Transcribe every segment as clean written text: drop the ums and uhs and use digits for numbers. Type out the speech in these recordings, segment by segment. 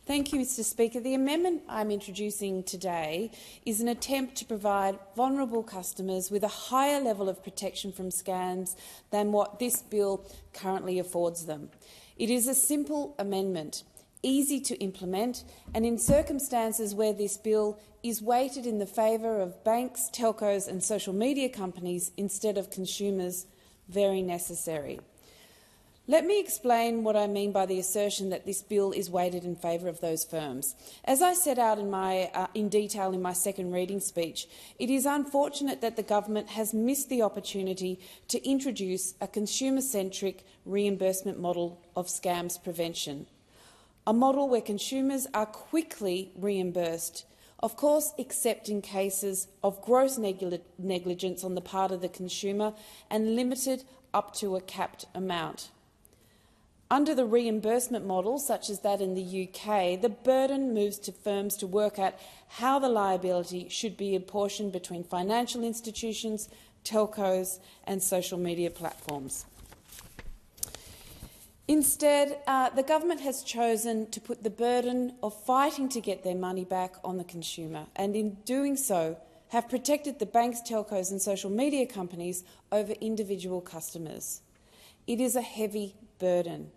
Thank you, Mr Speaker. The amendment I'm introducing today is an attempt to provide vulnerable customers with a higher level of protection from scams than what this bill currently affords them. It is a simple amendment, easy to implement, and in circumstances where this bill is weighted in the favour of banks, telcos and social media companies instead of consumers, very necessary. Let me explain what I mean by the assertion that this bill is weighted in favour of those firms. As I set out in detail in my second reading speech, it is unfortunate that the government has missed the opportunity to introduce a consumer-centric reimbursement model of scams prevention, a model where consumers are quickly reimbursed, of course except in cases of gross negligence on the part of the consumer and limited up to a capped amount. Under the reimbursement model, such as that in the UK, the burden moves to firms to work out how the liability should be apportioned between financial institutions, telcos and social media platforms. Instead, the government has chosen to put the burden of fighting to get their money back on the consumer, and in doing so have protected the banks, telcos and social media companies over individual customers. It is a heavy burden.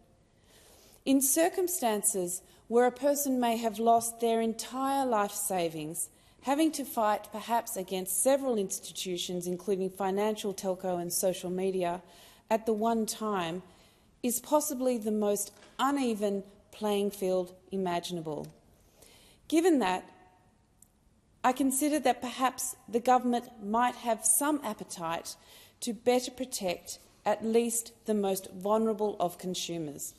In circumstances where a person may have lost their entire life savings, having to fight perhaps against several institutions, including financial, telco and social media, at the one time, is possibly the most uneven playing field imaginable. Given that, I consider that perhaps the government might have some appetite to better protect at least the most vulnerable of consumers.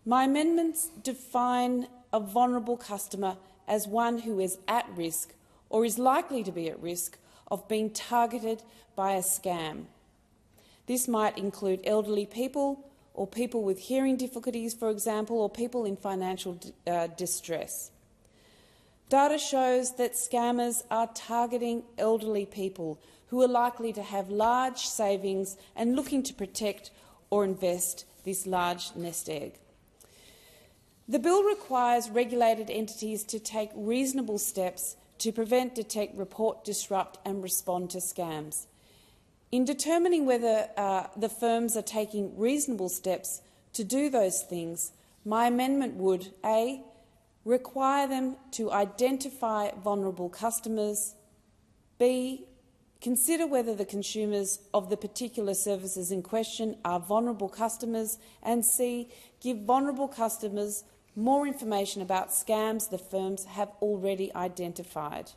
My amendments define a vulnerable customer as one who is at risk or is likely to be at risk of being targeted by a scam. This might include elderly people or people with hearing difficulties, for example, or people in financial distress. Data shows that scammers are targeting elderly people who are likely to have large savings and looking to protect or invest this large nest egg. The bill requires regulated entities to take reasonable steps to prevent, detect, report, disrupt and respond to scams. In determining whether the firms are taking reasonable steps to do those things, my amendment would A. require them to identify vulnerable customers, B. consider whether the consumers of the particular services in question are vulnerable customers, and C. give vulnerable customers more information about scams the firms have already identified.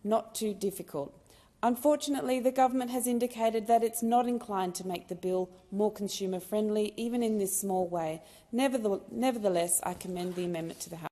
Not too difficult. Unfortunately, the government has indicated that it's not inclined to make the bill more consumer-friendly, even in this small way. Nevertheless, I commend the amendment to the House.